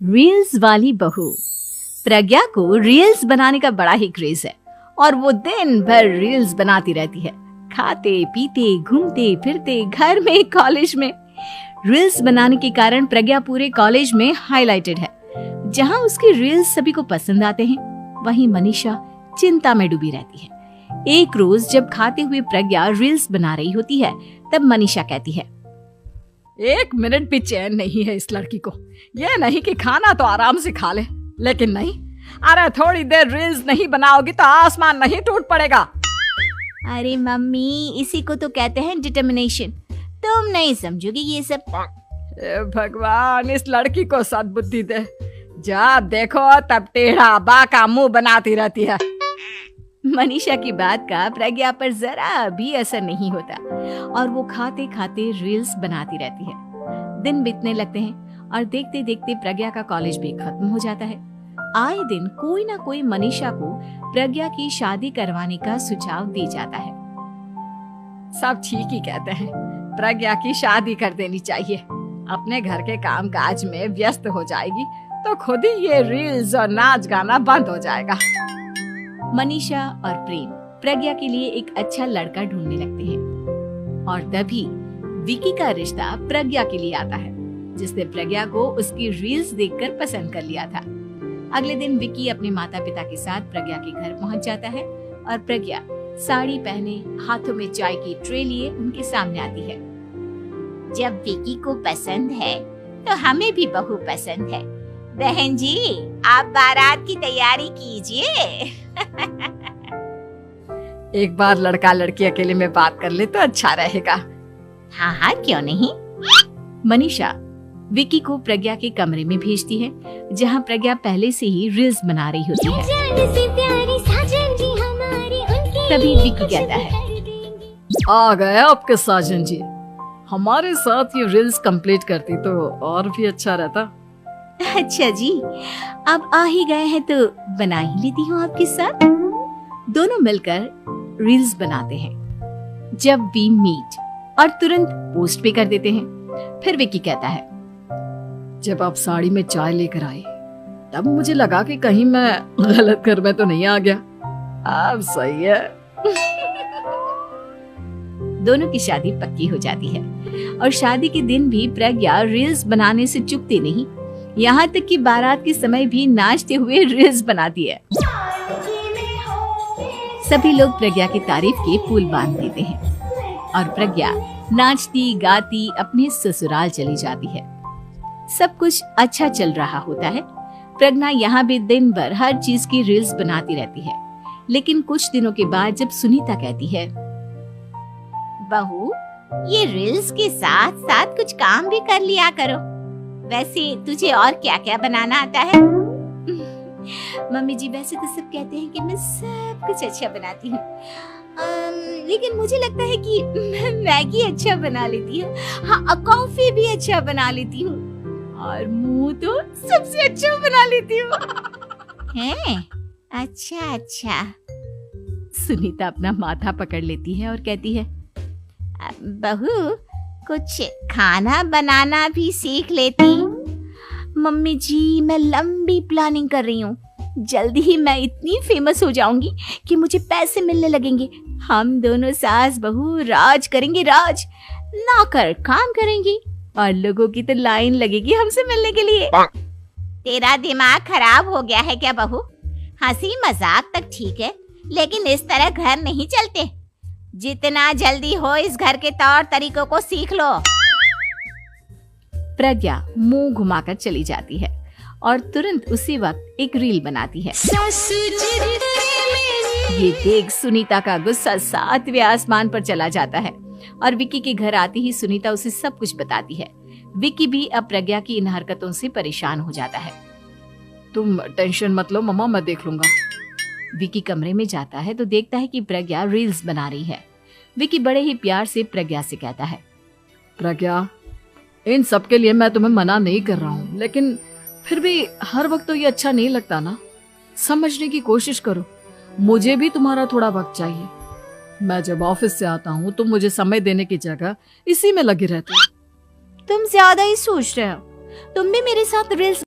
Reels वाली बहू। प्रज्ञा को रील्स बनाने का बड़ा ही क्रेज है और वो दिन भर रील्स बनाती रहती है। खाते पीते घूमते फिरते घर में कॉलेज में रील्स बनाने के कारण प्रज्ञा पूरे कॉलेज में हाईलाइटेड है। जहां उसकी रील्स सभी को पसंद आते हैं, वहीं मनीषा चिंता में डूबी रहती है। एक रोज जब खाते हुए प्रज्ञा रील्स बना रही होती है, तब मनीषा कहती है, एक मिनट भी चैन नहीं है इस लड़की को। ये नहीं कि खाना तो आराम से खा ले, लेकिन नहीं, अरे थोड़ी देर रील्स नहीं बनाओगी तो आसमान नहीं टूट पड़ेगा। अरे मम्मी, इसी को तो कहते हैं डिटर्मिनेशन। तुम नहीं समझोगी ये सब। भगवान, इस लड़की को सद्बुद्धि दे। जब देखो तब टेढ़ा बाका मुंह बनाती रहती है। मनीषा की बात का प्रज्ञा पर जरा भी असर नहीं होता और वो खाते खाते रील्स बनाती रहती है। दिन बीतने लगते हैं और देखते देखते प्रज्ञा का कॉलेज भी खत्म हो जाता है। आए दिन कोई ना कोई मनीषा को प्रज्ञा की शादी करवाने का सुझाव दे जाता है। सब ठीक ही कहते हैं, प्रज्ञा की शादी कर देनी चाहिए। अपने घर के काम काज में व्यस्त हो जाएगी तो खुद ही ये रील्स और नाच गाना बंद हो जाएगा। मनीषा और प्रेम प्रज्ञा के लिए एक अच्छा लड़का ढूंढने लगते हैं और तभी विकी का रिश्ता प्रज्ञा के लिए आता है, जिसने प्रज्ञा को उसकी रील्स देखकर पसंद कर लिया था। अगले दिन विकी अपने माता पिता के साथ प्रज्ञा के घर पहुंच जाता है और प्रज्ञा साड़ी पहने हाथों में चाय की ट्रे लिए उनके सामने आती है। जब विकी को पसंद है तो हमें भी बहू पसंद है। बहन जी, आप बारात की तैयारी कीजिए। एक बार लड़का लड़की अकेले में बात कर ले तो अच्छा रहेगा। हाँ हाँ, क्यों नहीं। मनीषा विकी को प्रज्ञा के कमरे में भेजती है, जहां प्रज्ञा पहले से ही रील्स बना रही होती है। तभी विकी कहता है, आ गए आपके साजन जी। हमारे साथ ये रील्स कंप्लीट करती तो और भी अच्छा रहता। अच्छा जी, अब आ ही गए हैं तो बना ही लेती हूँ आपके साथ। दोनों मिलकर रील्स बनाते हैं। जब वी मीट और तुरंत पोस्ट भी कर देते हैं। फिर विकी कहता है, जब आप साड़ी में चाय लेकर आए तब मुझे लगा कि कहीं मैं गलत घर में तो नहीं आ गया। अब सही है। दोनों की शादी पक्की हो जाती है और शादी के दिन भी प्रज्ञा रील्स बनाने से चूकती नहीं। यहाँ तक कि बारात के समय भी नाचते हुए रील्स बनाती है। सभी लोग प्रज्ञा की तारीफ के पुल बांध देते हैं और प्रज्ञा नाचती गाती अपने ससुराल चली जाती है। सब कुछ अच्छा चल रहा होता है। प्रज्ञा यहाँ भी दिन भर हर चीज की रील्स बनाती रहती है। लेकिन कुछ दिनों के बाद जब सुनीता कहती है, बहू, ये रील्स के साथ साथ कुछ काम भी कर लिया करो। वैसे तुझे और क्या क्या बनाना आता है? मम्मी जी, वैसे तो सब कहते हैं कि मैं सब कुछ अच्छा बनाती हूँ, लेकिन मुझे लगता है कि मैं मैगी अच्छा बना लेती हूँ। हाँ, कॉफी भी अच्छा बना लेती हूँ और मुंह तो सबसे अच्छा बना लेती हूँ। हैं? अच्छा अच्छा। सुनीता अपना माथा पकड़ लेती है और कहती है, बहू, कुछ खाना बनाना भी सीख लेती। मम्मी जी, मैं लंबी प्लानिंग कर रही हूँ। जल्दी ही मैं इतनी फेमस हो जाऊंगी कि मुझे पैसे मिलने लगेंगे। हम दोनों सास बहू राज करेंगे, राज। नौकर काम करेंगी और लोगों की तो लाइन लगेगी हमसे मिलने के लिए। तेरा दिमाग खराब हो गया है क्या बहू? हंसी मजाक तक ठीक है, लेकिन इस तरह घर नहीं चलते। जितना जल्दी हो इस घर के तौर तरीकों को सीख लो। प्रज्ञा मुंह घुमाकर चली जाती है और तुरंत उसी वक्त एक रील बनाती है। ये देख सुनीता का गुस्सा 7वें आसमान पर चला जाता है और विकी के घर आती ही सुनीता उसे सब कुछ बताती है। विकी भी अब प्रज्ञा की इन हरकतों से परेशान हो जाता है। तुम टेंशन मत लो मम्मा, मैं देख लूंगा। विकी कमरे में जाता है तो देखता है कि प्रज्ञा रील्स बना रही है। विकी बड़े ही प्यार से प्रज्ञा से कहता है, प्रज्ञा, इन सब के लिए मैं तुम्हें मना नहीं कर रहा हूँ, लेकिन फिर भी हर वक्त तो ये अच्छा नहीं लगता ना। समझने की कोशिश करो, मुझे भी तुम्हारा थोड़ा वक्त चाहिए। मैं जब ऑफिस से आता हूँ तो मुझे समय देने की जगह इसी में लगी रहती हूँ। तुम ज्यादा ही सोच रहे हो। तुम भी मेरे साथ रील्स